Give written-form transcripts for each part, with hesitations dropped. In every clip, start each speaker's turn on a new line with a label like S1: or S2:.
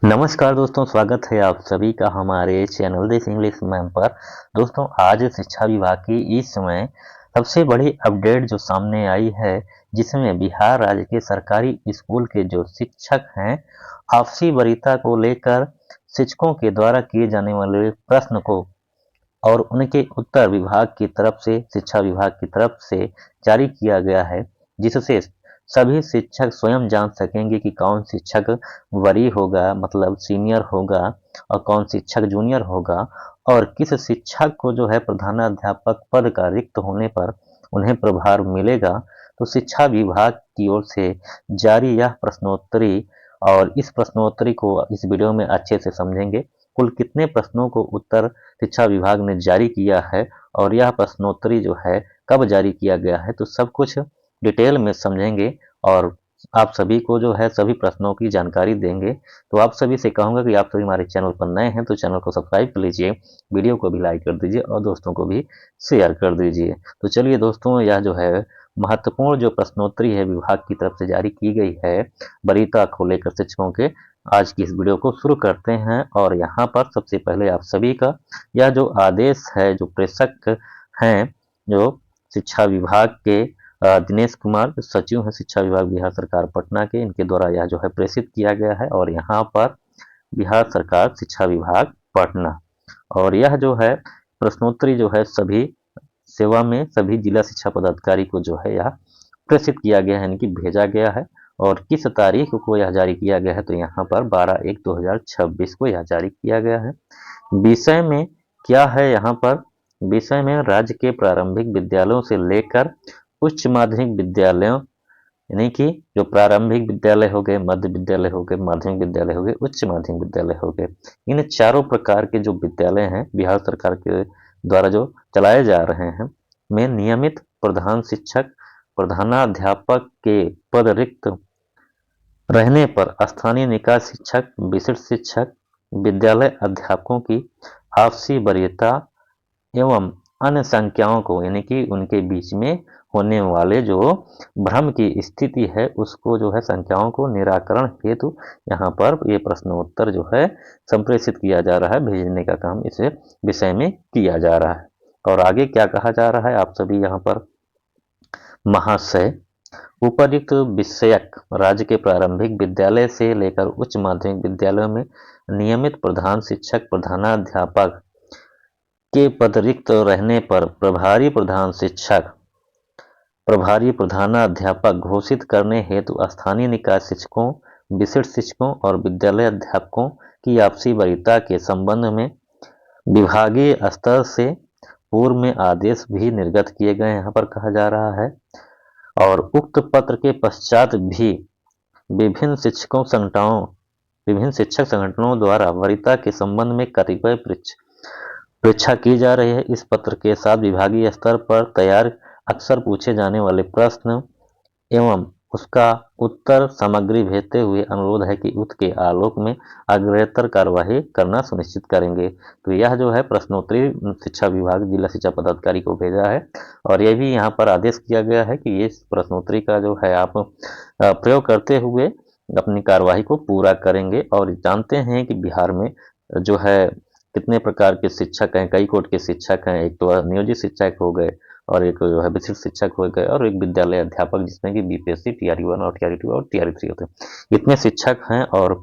S1: नमस्कार दोस्तों, स्वागत है आप सभी का हमारे चैनल दिस इंग्लिश मैम पर। दोस्तों, आज शिक्षा विभाग की इस समय सबसे बड़ी अपडेट जो सामने आई है, जिसमें बिहार राज्य के सरकारी स्कूल के जो शिक्षक हैं, आपसी वरीयता को लेकर शिक्षकों के द्वारा किए जाने वाले प्रश्न को और उनके उत्तर विभाग की तरफ से, शिक्षा विभाग की तरफ से जारी किया गया है, जिससे सभी शिक्षक स्वयं जान सकेंगे कि कौन शिक्षक वरीय होगा, मतलब सीनियर होगा, और कौन शिक्षक जूनियर होगा, और किस शिक्षक को जो है प्रधानाध्यापक पद का रिक्त होने पर उन्हें प्रभार मिलेगा। तो शिक्षा विभाग की ओर से जारी यह प्रश्नोत्तरी, और इस प्रश्नोत्तरी को इस वीडियो में अच्छे से समझेंगे। कुल कितने प्रश्नों को उत्तर शिक्षा विभाग ने जारी किया है, और यह प्रश्नोत्तरी जो है कब जारी किया गया है, तो सब कुछ डिटेल में समझेंगे और आप सभी को जो है सभी प्रश्नों की जानकारी देंगे। तो आप सभी से कहूंगा कि आप सभी हमारे चैनल पर नए हैं तो चैनल को सब्सक्राइब कर लीजिए, वीडियो को भी लाइक कर दीजिए और दोस्तों को भी शेयर कर दीजिए। तो चलिए दोस्तों, यह जो है महत्वपूर्ण जो प्रश्नोत्तरी है विभाग की तरफ से जारी की गई है वरीयता को लेकर शिक्षकों के, आज की इस वीडियो को शुरू करते हैं। और यहाँ पर सबसे पहले आप सभी का यह जो आदेश है, जो प्रेषक हैं, जो शिक्षा विभाग के दिनेश कुमार सचिव हैं शिक्षा विभाग बिहार सरकार पटना के, इनके द्वारा यह जो है प्रेषित किया गया है। और यहाँ पर बिहार सरकार शिक्षा विभाग पटना, और यह जो है प्रश्नोत्तरी जो है सभी सेवा में सभी जिला शिक्षा पदाधिकारी को जो है यह प्रेषित किया गया है, यानी कि भेजा गया है। और किस तारीख को यह जारी किया गया है, तो यहाँ पर 12/1/2026 को यह जारी किया गया है। विषय में क्या है, यहाँ पर विषय में राज्य के प्रारंभिक विद्यालयों से लेकर उच्च माध्यमिक विद्यालयों, यानी कि जो प्रारंभिक विद्यालय हो गए, मध्य विद्यालय हो गए, माध्यमिक विद्यालय हो गए, उच्च माध्यमिक विद्यालय हो गए, इन चारों प्रकार के जो विद्यालय हैं बिहार सरकार के द्वारा जो चलाए जा रहे हैं, में नियमित प्रधान शिक्षक, प्रधानाध्यापक के पद रिक्त रहने पर स्थानीय निकाय शिक्षक, विशिष्ट शिक्षक, विद्यालय अध्यापकों की आपसी वरीयता एवं अन्य संख्याओं को, यानी कि उनके बीच में होने वाले जो भ्रम की स्थिति है उसको जो है संख्याओं को निराकरण हेतु यहाँ पर ये प्रश्नोत्तर जो है संप्रेषित किया जा रहा है, भेजने का काम इस विषय में किया जा रहा है। और आगे क्या कहा जा रहा है, आप सभी यहाँ पर महाशय, उपर्युक्त विषयक राज्य के प्रारंभिक विद्यालय से लेकर उच्च माध्यमिक विद्यालयों में नियमित प्रधान शिक्षक, प्रधानाध्यापक के पद रिक्त रहने पर प्रभारी प्रधान शिक्षक, प्रभारी प्रधानाध्यापक घोषित करने हेतु स्थानीय निकाय शिक्षकों, विशिष्ट शिक्षकों और विद्यालय अध्यापकों की आपसी वरीयता के संबंध में विभागीय स्तर से पूर्व में आदेश भी निर्गत किए गए, यहाँ पर कहा जा रहा है। और उक्त पत्र के पश्चात भी विभिन्न शिक्षक संगठनों द्वारा वरीयता के संबंध में कतिपय परीक्षा की जा रही है। इस पत्र के साथ विभागीय स्तर पर तैयार अक्सर पूछे जाने वाले प्रश्न एवं उसका उत्तर सामग्री भेजते हुए अनुरोध है कि उक्त के आलोक में अग्रतर कार्यवाही करना सुनिश्चित करेंगे। तो यह जो है प्रश्नोत्तरी शिक्षा विभाग जिला शिक्षा पदाधिकारी को भेजा है, और यह भी यहाँ पर आदेश किया गया है कि ये प्रश्नोत्तरी का जो है आप प्रयोग करते हुए अपनी कार्यवाही को पूरा करेंगे। और जानते हैं कि बिहार में जो है कितने प्रकार के शिक्षक हैं, कई कोट के शिक्षक हैं, एक तो नियोजित शिक्षक हो गए, और एक जो है विशिष्ट शिक्षक हो गए, और एक विद्यालय अध्यापक जिसमें कि बीपीएससी TRE 1 और TRE 2 और TRE 3 होते हैं। इतने शिक्षक हैं और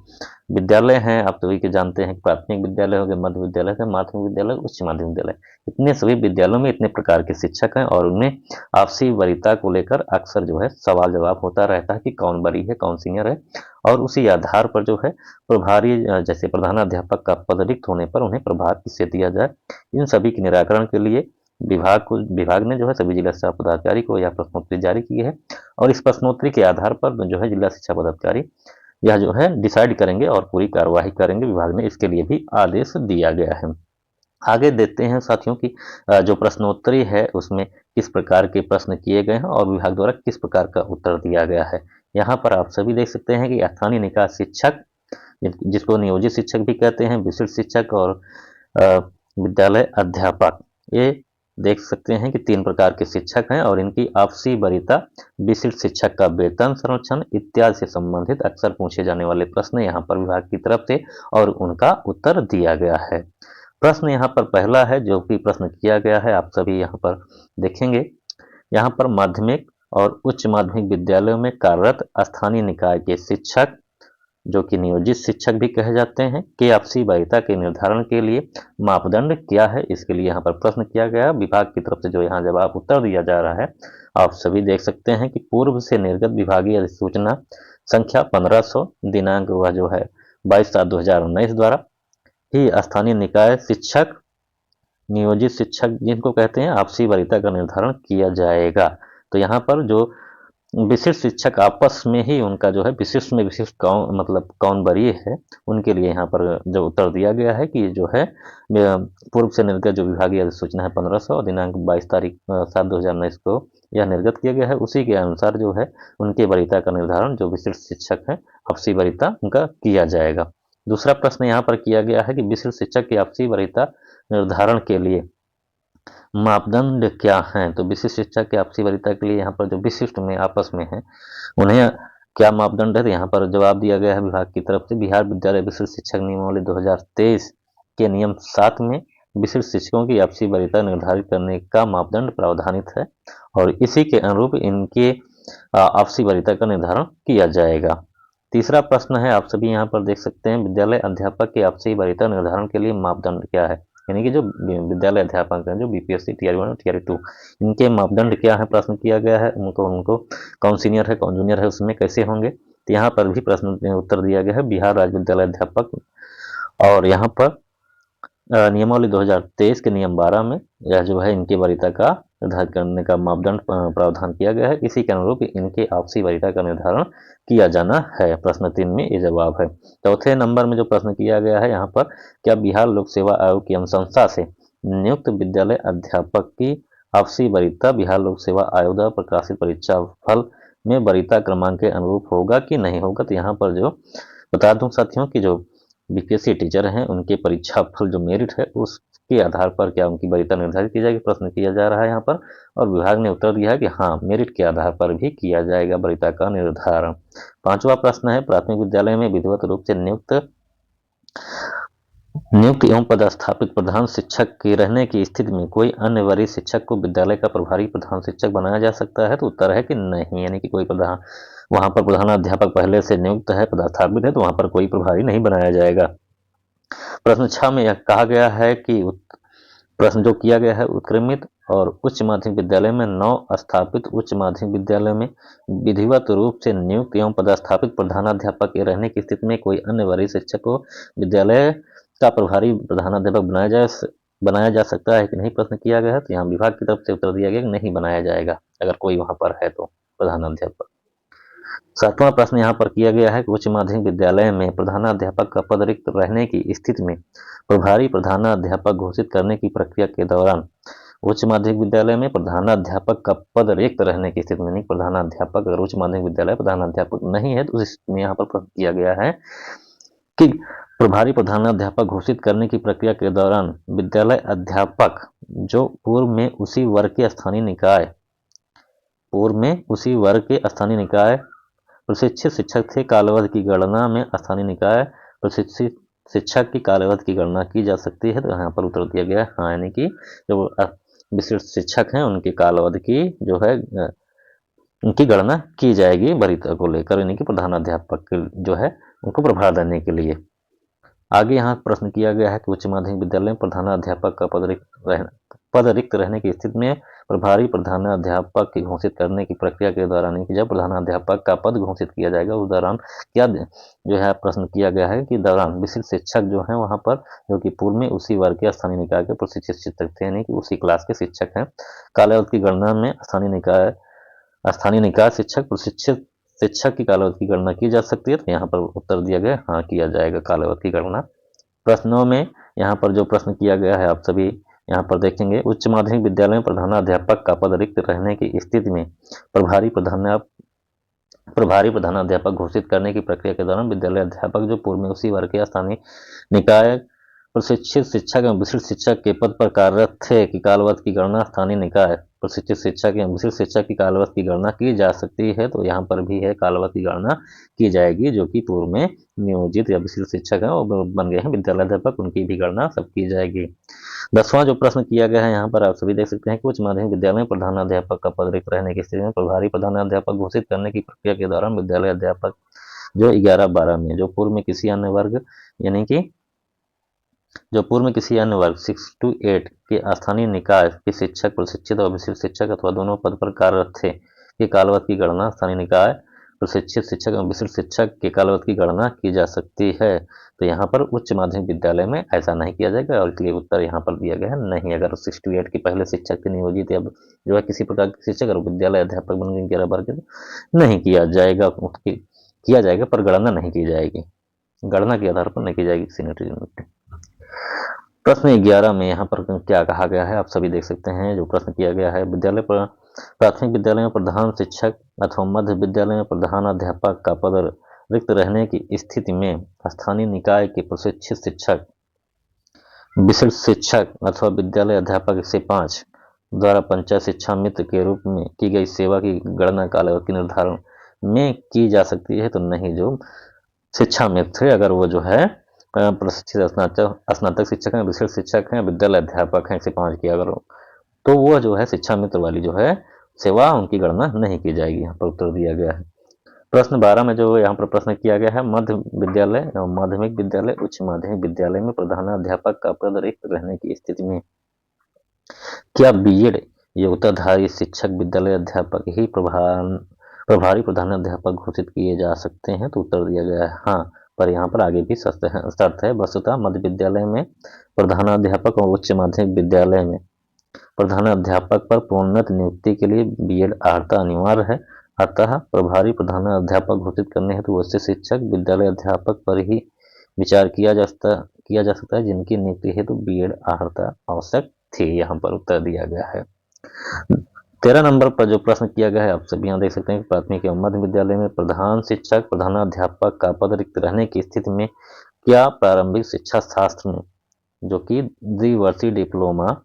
S1: विद्यालय हैं, आप सभी के जानते हैं प्राथमिक विद्यालय हो गए, मध्य विद्यालय है, माध्यमिक विद्यालय, उच्च माध्यमिक विद्यालय, इतने सभी विद्यालयों में इतने प्रकार के शिक्षक हैं, और उनमें आपसी वरीयता को लेकर अक्सर जो है सवाल जवाब होता रहता है कि कौन वरीय है, कौन सीनियर है, और उसी आधार पर जो है प्रभारी, जैसे प्रधानाध्यापक का पद रिक्त होने पर उन्हें प्रभार किससे दिया जाए, इन सभी के निराकरण के लिए विभाग ने जो है सभी जिला शिक्षा पदाधिकारी को यह प्रश्नोत्तरी जारी की है। और इस प्रश्नोत्तरी के आधार पर जो है जिला शिक्षा पदाधिकारी यह जो है डिसाइड करेंगे और पूरी कार्यवाही करेंगे। विभाग ने इसके लिए भी आदेश दिया गया है। आगे देखते हैं साथियों की जो प्रश्नोत्तरी है उसमें किस प्रकार के प्रश्न किए गए हैं और विभाग द्वारा किस प्रकार का उत्तर दिया गया है। यहाँ पर आप सभी देख सकते हैं कि स्थानीय निकाय शिक्षक, जिसको नियोजित शिक्षक भी कहते हैं, विशिष्ट शिक्षक और विद्यालय अध्यापक, ये देख सकते हैं कि 3 प्रकार के शिक्षक हैं और इनकी आपसी वरीयता, विशिष्ट शिक्षक का वेतन संरक्षण इत्यादि से संबंधित अक्सर पूछे जाने वाले प्रश्न यहाँ पर विभाग की तरफ से और उनका उत्तर दिया गया है। प्रश्न यहाँ पर पहला है जो कि प्रश्न किया गया है, आप सभी यहाँ पर देखेंगे। यहाँ पर माध्यमिक और उच्च माध्यमिक विद्यालयों में कार्यरत स्थानीय निकाय के शिक्षक, जो कि नियोजित शिक्षक भी कहे जाते हैं, कि आपसी वरीयता के निर्धारण के लिए मापदंड क्या है, इसके लिए यहाँ पर प्रश्न किया गया। विभाग की तरफ से जो यहाँ जवाब उत्तर दिया जा रहा है, आप सभी देख सकते हैं कि पूर्व से निर्गत विभागीय अधिसूचना संख्या 1500 दिनांक वह जो है 22/7/2019 द्वारा ही स्थानीय निकाय शिक्षक, नियोजित शिक्षक जिनको कहते हैं, आपसी वरीयता का निर्धारण किया जाएगा। तो यहाँ पर जो विशिष्ट शिक्षक आपस में ही उनका जो है विशिष्ट में विशिष्ट कौन मतलब कौन वरीय है, उनके लिए यहाँ पर जो उत्तर दिया गया है कि जो है पूर्व से निर्गत जो विभागीय अधिसूचना है 1500 दिनांक 22/7/2019 को यह निर्गत किया गया है, उसी के अनुसार जो है उनके वरीयता का निर्धारण जो विशिष्ट शिक्षक है आपसी वरीयता उनका किया जाएगा। दूसरा प्रश्न यहाँ पर किया गया है कि विशिष्ट शिक्षक की आपसी वरीयता निर्धारण के लिए मापदंड क्या हैं। तो विशिष्ट शिक्षक के आपसी वरीयता के लिए यहाँ पर जो विशिष्ट में आपस में है उन्हें क्या मापदंड है, तो यहाँ पर जवाब दिया गया है विभाग की तरफ से। बिहार विद्यालय विशिष्ट शिक्षक नियमावली 2023 के नियम 7 में विशिष्ट शिक्षकों की आपसी वरीयता निर्धारित करने का मापदंड प्रावधानित है और इसी के अनुरूप इनके आपसी वरीयता का निर्धारण किया जाएगा। तीसरा प्रश्न है, आप सभी यहाँ पर देख सकते हैं, विद्यालय अध्यापक की आपसी वरीयता निर्धारण के लिए मापदंड क्या है, यानी कि जो विद्यालय अध्यापक हैं जो बीपीएससी टीआर 1 और टीआर 2 इनके मापदंड क्या है, प्रश्न किया गया है। उनको कौन सीनियर है कौन जूनियर है उसमें कैसे होंगे, तो यहाँ पर भी प्रश्न उत्तर दिया गया है बिहार राज्य विद्यालय अध्यापक, और यहाँ पर नियमावली 2023 के नियम 12 में यह जो है इनकी वरीयता का निर्धारित करने का मापदंड प्रावधान किया गया है, इसी के अनुरूप इनके आपसी वरीयता का निर्धारण किया जाना है। प्रश्न 3 में ये जवाब है। चौथे नंबर में जो प्रश्न किया गया है यहाँ पर, क्या बिहार लोक सेवा आयोग की अनुशंसा से नियुक्त विद्यालय अध्यापक की आपसी वरीयता बिहार लोक सेवा आयोग द्वारा प्रकाशित परीक्षा फल में वरीयता क्रमांक के अनुरूप होगा कि नहीं होगा। तो यहाँ पर जो बता दूं साथियों कि जो बीपीएससी टीचर हैं उनके परीक्षा फल जो मेरिट है उसके आधार पर क्या उनकी वरीयता निर्धारित की जाएगी, प्रश्न किया जा रहा है यहाँ पर, और विभाग ने उत्तर दिया है कि हाँ मेरिट के आधार पर भी किया जाएगा वरीयता का निर्धारण। पांचवा प्रश्न है, प्राथमिक विद्यालय में विधिवत रूप से नियुक्त एवं पदस्थापित प्रधान शिक्षक के रहने की स्थिति में कोई अन्य वरिष्ठ शिक्षक को विद्यालय का प्रभारी प्रधान शिक्षक बनाया जा सकता है, तो उत्तर है कि नहीं, यानी कि कोई प्रधान वहां पर प्रधानाध्यापक पहले से नियुक्त है पदस्थापित है तो वहां पर कोई प्रभारी नहीं बनाया जाएगा। प्रश्न 6 में यह कहा गया है कि प्रश्न जो किया गया है, उत्क्रमित और उच्च माध्यमिक विद्यालय में 9 स्थापित उच्च माध्यमिक विद्यालय में विधिवत रूप से नियुक्त एवं पदस्थापित प्रधानाध्यापक के रहने की स्थिति में कोई अन्य वरिष्ठ शिक्षक को विद्यालय का प्रभारी प्रधानाध्यापक बनाया जा सकता है कि नहीं, प्रश्न किया गया है। तो यहाँ विभाग की तरफ से उत्तर दिया गया कि नहीं बनाया जाएगा अगर कोई वहां पर है तो प्रधानाध्यापक। 7वां प्रश्न यहाँ पर किया गया है कि उच्च माध्यमिक विद्यालय में प्रधानाध्यापक का पद रिक्त रहने की स्थिति में प्रभारी प्रधानाध्यापक घोषित करने की प्रक्रिया के दौरान उच्च माध्यमिक विद्यालय में प्रधानाध्यापक का पद रिक्त रहने की स्थिति में, नहीं प्रधानाध्यापक अगर उच्च माध्यमिक विद्यालय प्रधानाध्यापक नहीं है तो उस स्थिति में यहाँ पर प्रश्न किया गया है कि प्रभारी प्रधानाध्यापक घोषित करने की प्रक्रिया के दौरान विद्यालय अध्यापक जो पूर्व में उसी वर्ग के स्थानीय निकाय प्रशिक्षित शिक्षक थे, कालावधि की गणना में स्थानीय निकाय प्रशिक्षित शिक्षक की कालावधि की गणना की जा सकती है, तो यहाँ पर उत्तर दिया गया है हाँ, यानी कि जो विशिष्ट शिक्षक हैं उनकी कालावधि की जो है उनकी गणना की जाएगी वरीयता को लेकर, यानी कि प्रधानाध्यापक जो है उनको प्रभार देने के लिए। आगे यहाँ प्रश्न किया गया है कि उच्च माध्यमिक विद्यालय में प्रधानाध्यापक का पद रिक्त रहने की स्थिति में प्रभारी प्रधानाध्यापक की घोषित करने की प्रक्रिया के दौरान जब प्रधानाध्यापक का पद घोषित किया जाएगा उस दौरान क्या जो है प्रश्न किया गया है कि दौरान विशिष्ट शिक्षक जो है वहां पर जो कि पूर्व में उसी वर्ग के स्थानीय निकाय के प्रशिक्षित शिक्षक थे, यानी कि उसी क्लास के शिक्षक हैं, कालावधि की गणना में स्थानीय निकाय शिक्षक प्रशिक्षित शिक्षक की कालावधि की गणना की जा सकती है, तो यहाँ पर उत्तर दिया गया हाँ किया जाएगा कालावधि की गणना। प्रश्नों में यहाँ पर जो प्रश्न किया गया है आप सभी यहाँ पर देखेंगे, उच्च माध्यमिक विद्यालय में प्रधानाध्यापक का पद रिक्त रहने की स्थिति में प्रभारी प्रधानाध्यापक घोषित करने की प्रक्रिया के दौरान विद्यालय अध्यापक जो पूर्व में उसी वर्ग के स्थानीय निकाय प्रशिक्षित शिक्षक एवं विशिष्ट शिक्षक के पद पर कार्यरत थे कि कालवर्ष की गणना स्थानीय निकाय प्रशिक्षित शिक्षक एवं विशिष्ट शिक्षक की कालवर्ष की गणना की जा सकती है। तो यहाँ पर भी है कालवर्ष की गणना की जाएगी, जो कि पूर्व में नियोजित या विशिष्ट शिक्षक हैं और बन गए हैं विद्यालय अध्यापक, उनकी भी गणना सब की जाएगी। 10वां जो प्रश्न किया गया है यहाँ पर आप सभी देख सकते हैं कि उच्च माध्यमिक विद्यालय में प्रधानाध्यापक का पद रिक्त रहने की स्थिति में प्रभारी प्रधानाध्यापक घोषित करने की प्रक्रिया के दौरान विद्यालय अध्यापक जो 11-12 में जो पूर्व में किसी अन्य वर्ग यानी कि जो पूर्व में किसी अन्य वर्ग 6 to 8 के स्थानीय निकाय के शिक्षक प्रशिक्षित और विशिष्ट शिक्षक अथवा दोनों पद पर कार्यरत थे कि कालवर्ष की गणना स्थानीय निकाय प्रशिक्षित शिक्षक और विशिष्ट शिक्षक के कालवर्ष की गणना की जा सकती है। तो यहाँ पर उच्च माध्यमिक विद्यालय में ऐसा नहीं किया जाएगा और इसलिए उत्तर यहाँ पर दिया गया है नहीं। अगर 6 to 8 के पहले शिक्षक के नियोजित या जो है किसी प्रकार के शिक्षक और विद्यालय अध्यापक बन गए 11-12 के नहीं किया जाएगा, किया जाएगा पर गणना नहीं की जाएगी, गणना के आधार पर नहीं की जाएगी सीनियरिटी यूनिट। प्रश्न 11 में यहाँ पर क्या कहा गया है आप सभी देख सकते हैं। जो प्रश्न किया गया है विद्यालय पर प्राथमिक विद्यालय में प्रधान शिक्षक अथवा मध्य विद्यालय में प्रधान अध्यापक का पद रिक्त रहने की स्थिति में स्थानीय निकाय के प्रशिक्षित शिक्षक विशिष्ट शिक्षक अथवा विद्यालय अध्यापक से 5 द्वारा पंचायत शिक्षा मित्र के रूप में की गई सेवा की गणना कालवर्ष के निर्धारण में की जा सकती है। तो नहीं, जो शिक्षा मित्र अगर वो जो है प्रशिक्षित स्नातक शिक्षक हैं, विशिष्ट शिक्षक हैं, विद्यालय अध्यापक हैं, से 5 की अगर तो वो जो है शिक्षा मित्र वाली जो है सेवा उनकी गणना नहीं की जाएगी। यहाँ पर उत्तर दिया गया है। प्रश्न 12 में जो यहाँ पर प्रश्न किया गया है मध्य विद्यालय एवं माध्यमिक विद्यालय उच्च माध्यमिक विद्यालय में प्रधानाध्यापक का पद रिक्त रहने की स्थिति में क्या बीएड योग्यताधारी शिक्षक विद्यालय अध्यापक ही प्रभारी प्रधानाध्यापक घोषित किए जा सकते हैं। तो उत्तर दिया गया है हाँ, पर यहाँ पर आगे भी शर्त है। वस्तुतः मध्य विद्यालय में प्रधानाध्यापक और उच्च माध्यमिक विद्यालय में प्रधानाध्यापक पर प्रोन्नत नियुक्ति के लिए बीएड अर्हता अनिवार्य है। अतः प्रभारी प्रधानाध्यापक घोषित करने हेतु वैसे शिक्षक विद्यालय अध्यापक पर ही विचार किया जा सकता है जिनकी नियुक्ति हेतु बीएड अर्हता आवश्यक थी। यहाँ पर उत्तर दिया गया है। 13 नंबर पर जो प्रश्न किया गया है आप सभी यहाँ देख सकते हैं कि प्राथमिक एवं मध्य विद्यालय में प्रधान शिक्षक प्रधानाध्यापक का पद रिक्त रहने की स्थिति में क्या प्रारंभिक शिक्षा शास्त्र में जो कि द्विवर्षीय डिप्लोमा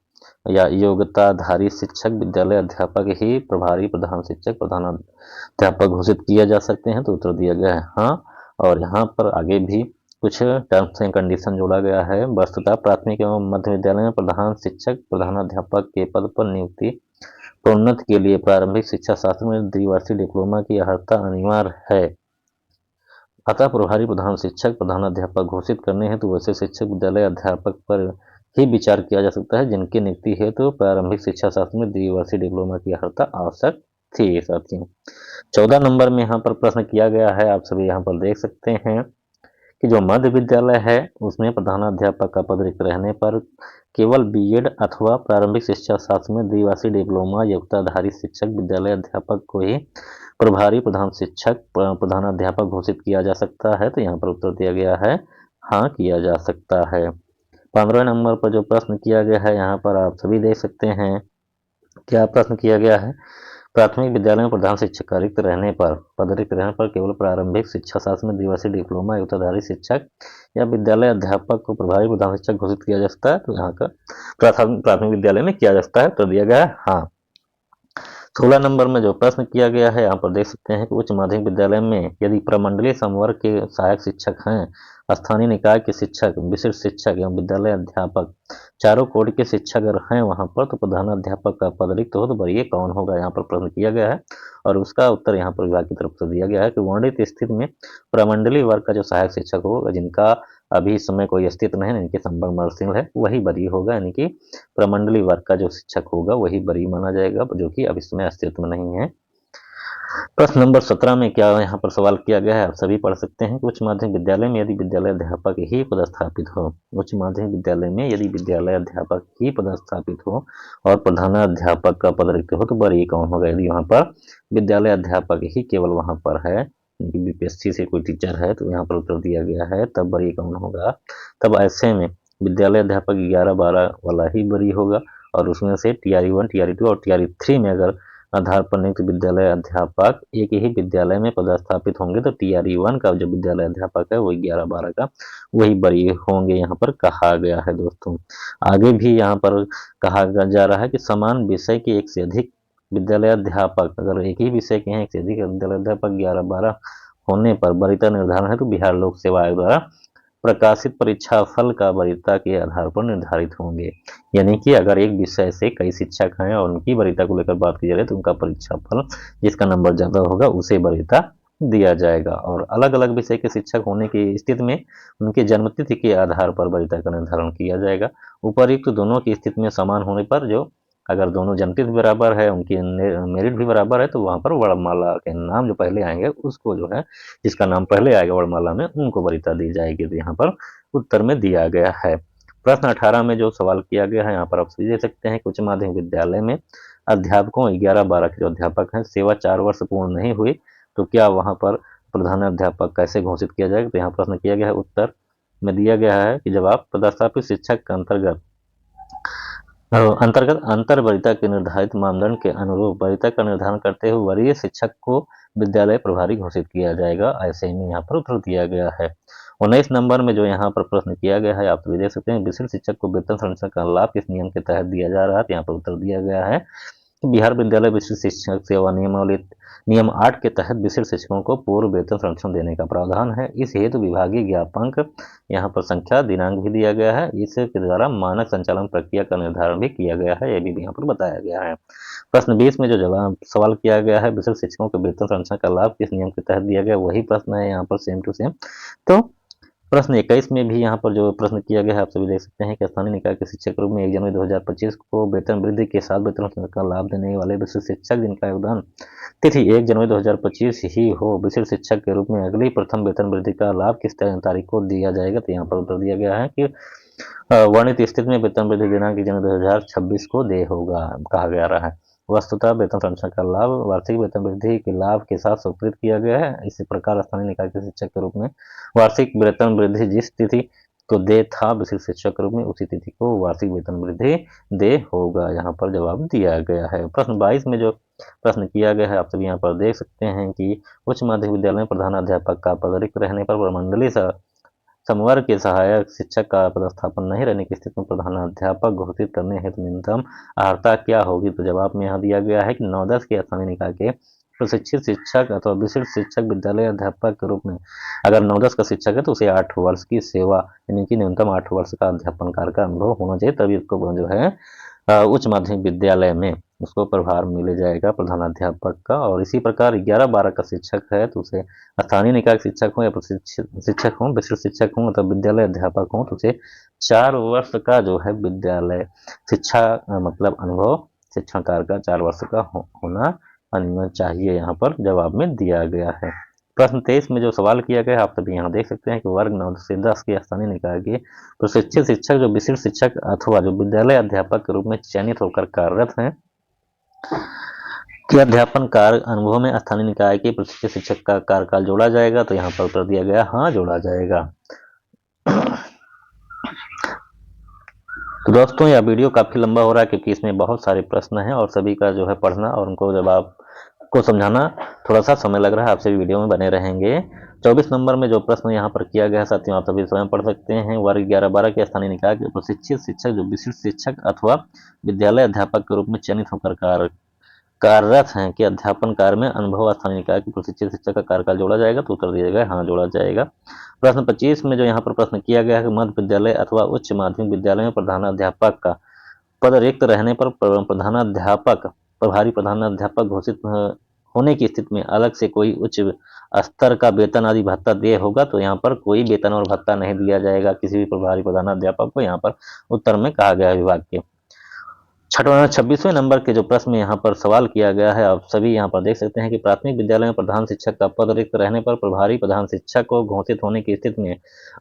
S1: या योग्यताधारी शिक्षक विद्यालय अध्यापक ही प्रभारी प्रधान शिक्षक प्रधानाध्यापक घोषित किया जा सकते हैं। तो उत्तर दिया गया है हाँ, और यहाँ पर आगे भी कुछ टर्म्स एंड कंडीशन जोड़ा गया है। वस्तुतः प्राथमिक एवं मध्य विद्यालय में प्रधान शिक्षक प्रधानाध्यापक के पद पर नियुक्ति प्रोन्नत के लिए प्रारंभिक शिक्षा शास्त्र में द्विवर्षीय डिप्लोमा की अर्हता अनिवार्य है। अतः प्रभारी प्रधान शिक्षक प्रधानाध्यापक घोषित करने हेतु वैसे शिक्षक विद्यालय अध्यापक पर ही विचार किया जा सकता है जिनकी नियुक्ति हेतु प्रारंभिक शिक्षा शास्त्र में द्विवर्षीय डिप्लोमा की अर्हता आवश्यक थी। साथियों 14 नंबर में यहाँ पर प्रश्न किया गया है आप सभी यहाँ पर देख सकते हैं कि जो मध्य विद्यालय है उसमें प्रधानाध्यापक का पद रिक्त रहने पर केवल बीएड अथवा प्रारंभिक शिक्षा शास्त्र में द्विवर्षीय डिप्लोमा योग्यताधारी शिक्षक विद्यालय अध्यापक को ही प्रभारी प्रधान शिक्षक प्रधानाध्यापक घोषित किया जा सकता है। तो यहाँ पर उत्तर दिया गया है हाँ, किया जा सकता है। 15 नंबर पर जो प्रश्न किया गया है यहाँ पर आप सभी देख सकते हैं क्या प्रश्न किया गया है। प्राथमिक विद्यालय में प्रधान शिक्षक का रिक्त रहने पर पद रिक्त रहने पर केवल प्रारंभिक शिक्षा शास्त्र में द्विवर्षीय डिप्लोमा योग्यताधारी शिक्षक या विद्यालय अध्यापक को प्रभारी प्रधान शिक्षक घोषित किया जा सकता है। तो यहाँ का प्राथमिक विद्यालय में किया जा सकता है। तो दिया गया है हाँ। 16 नंबर में जो प्रश्न किया गया है यहाँ पर देख सकते हैं कि उच्च माध्यमिक विद्यालय में यदि प्रमंडलीय संवर्ग के सहायक शिक्षक हैं, स्थानीय निकाय के शिक्षक, विशिष्ट शिक्षक एवं विद्यालय अध्यापक चारों कोड के शिक्षक अगर हैं वहां पर तो प्रधानाध्यापक का पद रिक्त हो तो बताइए कौन होगा। यहाँ पर प्रश्न किया गया है और उसका उत्तर यहाँ पर विभाग की तरफ से दिया गया है कि वर्णित स्थिति में प्रमंडलीय वर्ग का जो सहायक शिक्षक होगा जिनका अभी इस समय कोई अस्तित्व नहीं है, इनके संपर्क नर्सिंग है, वही बरी होगा। यानी कि प्रमंडलीय वर्ग का जो शिक्षक होगा वही बरी माना जाएगा जो कि अब इसमें अस्तित्व में नहीं है। प्रश्न नंबर 17 में क्या यहाँ पर सवाल किया गया है आप सभी पढ़ सकते हैं कि उच्च माध्यमिक विद्यालय में यदि विद्यालय अध्यापक ही पदस्थापित हो, उच्च माध्यमिक विद्यालय में यदि विद्यालय अध्यापक ही पदस्थापित हो और प्रधानाध्यापक का पद रिक्त हो तो बरी कौन होगा। यदि वहाँ पर विद्यालय अध्यापक ही केवल वहाँ पर है, बीपीएससी से कोई टीचर है तो यहाँ पर उत्तर दिया गया है, तब बरी कौन होगा। तब ऐसे में विद्यालय अध्यापक 11-12 वाला ही बरी होगा और उसमें से TRE 1, TRE 2 और TRE 3 में अगर आधार पर नियुक्त विद्यालय अध्यापक एक ही विद्यालय में पदस्थापित होंगे तो TRE 1 का जो विद्यालय अध्यापक है वही 11-12 का वही बरी होंगे, यहाँ पर कहा गया है। दोस्तों आगे भी यहाँ पर कहा जा रहा है कि समान विषय के एक से अधिक विद्यालय अध्यापक, अगर एक ही विषय के हैं एक से अधिक विद्यालय अध्यापक 11-12 होने पर वरीयता निर्धारण है तो बिहार लोक सेवा आयोग द्वारा प्रकाशित परीक्षा फल का वरीयता के आधार पर निर्धारित होंगे। यानी कि अगर एक विषय से कई शिक्षक हैं और उनकी वरीयता को लेकर बात की जा रही है तो उनका परीक्षा फल जिसका नंबर ज्यादा होगा उसे वरीयता दिया जाएगा। और अलग अलग विषय के शिक्षक होने की स्थिति में उनके जन्मतिथि के आधार पर वरीयता का निर्धारण किया जाएगा। उपर्युक्त दोनों की स्थिति में समान होने पर जो अगर दोनों जन्मतिथि बराबर है, उनकी मेरिट भी बराबर है, तो वहां पर वर्णमाला के नाम जो पहले आएंगे उसको जो है जिसका नाम पहले आएगा वर्णमाला में उनको वरीयता दी जाएगी। तो यहाँ पर उत्तर में दिया गया है। प्रश्न 18 में जो सवाल किया गया है यहाँ पर आप दे सकते हैं कि उच्च माध्यमिक विद्यालय में अध्यापकों 11-12 के जो अध्यापक हैं सेवा 4 वर्ष पूर्ण नहीं हुई तो क्या वहां पर प्रधानाध्यापक कैसे घोषित किया जाएगा। तो यहाँ प्रश्न किया गया है, उत्तर में दिया गया है कि जब आप पदस्थापित शिक्षक के अंतर्गत अंतर वरीयता के निर्धारित मानदंड के अनुरूप वरीयता का निर्धारण करते हुए वरीय शिक्षक को विद्यालय प्रभारी घोषित किया जाएगा। ऐसे ही यहाँ पर उत्तर दिया गया है। 19 नंबर में जो यहाँ पर प्रश्न किया गया है आप भी देख सकते हैं, विशिष्ट शिक्षक को वेतन संरचना का लाभ किस नियम के तहत दिया जा रहा है। तो यहाँ पर उत्तर दिया गया है कि बिहार विद्यालय विशिष्ट शिक्षक सेवा नियमावली नियम 8 के तहत विशिष्ट शिक्षकों को पूर्व वेतन संरक्षण देने का प्रावधान है। इस हेतु विभागीय ज्ञापक यहाँ पर संख्या दिनांक भी दिया गया है। इसके द्वारा मानक संचालन प्रक्रिया का निर्धारण भी किया गया है, यह भी यहाँ पर बताया गया है। प्रश्न 20 में जो जवाब सवाल किया गया है विशिष्ट शिक्षकों के वेतन संरचना का लाभ किस नियम के तहत दिया गया, वही प्रश्न है यहाँ पर सेम टू सेम। तो प्रश्न 21 में भी यहाँ पर जो प्रश्न किया गया है आप सभी देख सकते हैं कि स्थानीय निकाय के शिक्षक के रूप में 1 जनवरी 2025 को वेतन वृद्धि के साथ वेतन का लाभ देने वाले विशिष्ट शिक्षक जिनका योगदान तिथि 1 जनवरी 2025 ही हो विशिष्ट शिक्षक के रूप में अगली प्रथम वेतन वृद्धि का लाभ किस तारीख को दिया जाएगा। तो यहाँ पर उत्तर दिया गया है कि वर्णित स्थिति में वेतन वृद्धि दिनांक 1 जनवरी 2026 को दे होगा कहा गया रहा है। वस्तुतः वेतन संरचना का लाभ वार्षिक वेतन वृद्धि के लाभ के साथ स्वीकृत किया गया है। इसी प्रकार स्थानीय निकाय के शिक्षक के रूप में वार्षिक वेतन वृद्धि जिस तिथि को दे था विशिष्ट शिक्षक के रूप में उसी तिथि को वार्षिक वेतन वृद्धि दे होगा, यहाँ पर जवाब दिया गया है। प्रश्न 22 में जो प्रश्न किया गया है आप सभी यहाँ पर देख सकते हैं कि उच्च माध्यमिक विद्यालय में प्रधानाध्यापक का पद रिक्त रहने पर प्रमंडलीय समवर्ग के सहायक शिक्षक का पदस्थापन नहीं रहने की स्थिति में प्रधानाध्यापक घोषित करने हेतु न्यूनतम अर्हता क्या होगी। तो जवाब में यहाँ दिया गया है कि 9-10 के स्थानीय निकाय के प्रशिक्षित शिक्षक अथवा विशिष्ट शिक्षक विद्यालय अध्यापक के रूप में अगर 9-10 का शिक्षक है तो उसे 8 वर्ष की सेवा यानी कि न्यूनतम 8 वर्ष का अध्यापन कार्य का अनुभव होना चाहिए, तभी उसको जो है उच्च माध्यमिक विद्यालय में उसको प्रभार मिल जाएगा प्रधानाध्यापक का। और इसी प्रकार 11-12 का शिक्षक है तो उसे स्थानीय निकाय शिक्षक हो या प्रशिक्षित शिक्षक हो विशिष्ट शिक्षक हो मतलब विद्यालय अध्यापक हो तो उसे 4 वर्ष का जो है विद्यालय शिक्षा मतलब अनुभव शिक्षण कार्य का 4 वर्ष का होना अनिवार्य चाहिए, यहाँ पर जवाब में दिया गया है। प्रश्न 23 में जो सवाल किया गया है आप सभी यहाँ देख सकते हैं कि वर्ग 9 से 10 के स्थानीय निकाय के प्रशिक्षित शिक्षक जो विशिष्ट शिक्षक अथवा जो विद्यालय अध्यापक के रूप में चयनित होकर कार्यरत हैं कि अध्यापन कार्य अनुभव में स्थानीय निकाय के प्रशिक्षित शिक्षक का कार्यकाल जोड़ा जाएगा। तो यहाँ पर उत्तर दिया गया हाँ जोड़ा जाएगा। तो दोस्तों यह वीडियो काफी लंबा हो रहा है क्योंकि इसमें बहुत सारे प्रश्न हैं और सभी का जो है पढ़ना और उनको जवाब को समझाना थोड़ा सा समय लग रहा है। आप सभी वीडियो में बने रहेंगे। 24 नंबर में जो प्रश्न यहाँ पर किया गया है साथियों आप सभी स्वयं पढ़ सकते हैं। वर्ग 11-12 के स्थानीय निकाय के प्रशिक्षित शिक्षक जो विशिष्ट शिक्षक अथवा विद्यालय अध्यापक के रूप में चयनित होकर कार्यरत हैं कि अध्यापन कार्य में अनुभव स्थानीय निकाय के प्रशिक्षित शिक्षक का कार्यकाल जोड़ा जाएगा। तो उत्तर दिया गया हाँ जोड़ा जाएगा। प्रश्न 25 में जो यहाँ पर प्रश्न किया गया है कि मध्य विद्यालय अथवा उच्च माध्यमिक विद्यालय में प्रधानाध्यापक का पद रिक्त रहने पर प्रधानाध्यापक प्रभारी प्रधानाध्यापक घोषित होने की स्थिति में अलग से कोई उच्च स्तर का वेतन आदि भत्ता दे होगा। तो यहाँ पर कोई वेतन और भत्ता नहीं दिया जाएगा किसी भी प्रभारी प्रधानाध्यापक को, यहाँ पर उत्तर में कहा गया है विभाग के। 26वें नंबर के जो प्रश्न यहाँ पर सवाल किया गया है आप सभी यहाँ पर देख सकते हैं कि प्राथमिक विद्यालय में प्रधान शिक्षक का पद रिक्त रहने पर प्रभारी प्रधान शिक्षक को घोषित होने की स्थिति में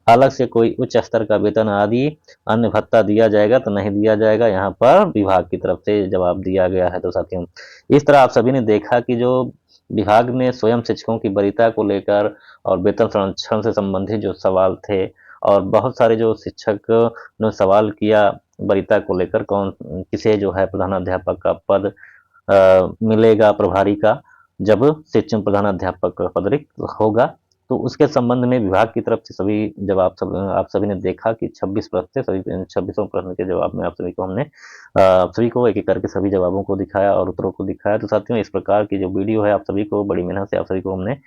S1: अलग से कोई उच्च स्तर का वेतन आदि अन्य भत्ता दिया जाएगा। तो नहीं दिया जाएगा, यहाँ पर विभाग की तरफ से जवाब दिया गया है। तो साथियों इस तरह आप सभी ने देखा कि जो विभाग ने स्वयं शिक्षकों की वरीयता को लेकर और वेतन संरक्षण से संबंधित जो सवाल थे और बहुत सारे जो शिक्षक ने सवाल किया वरीयता को लेकर कौन किसे जो है प्रधानाध्यापक का पद मिलेगा प्रभारी का जब शिक्षण प्रधानाध्यापक का पद रिक्त होगा। तो उसके संबंध में विभाग की तरफ से सभी जब आप सभी ने देखा कि 26 प्रश्न थे, सभी 26वां प्रश्न के जवाब में आप सभी को हमने सभी को एक-एक करके सभी जवाबों को दिखाया और उत्तरों को दिखाया। तो साथियों, इस प्रकार की जो वीडियो है आप सभी को बड़ी मेहनत से आप सभी को हमने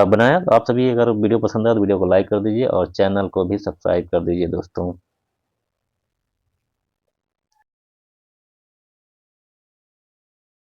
S1: बनाया। तो आप सभी अगर वीडियो पसंद आया तो वीडियो को लाइक कर दीजिए और चैनल को भी सब्सक्राइब कर दीजिए दोस्तों।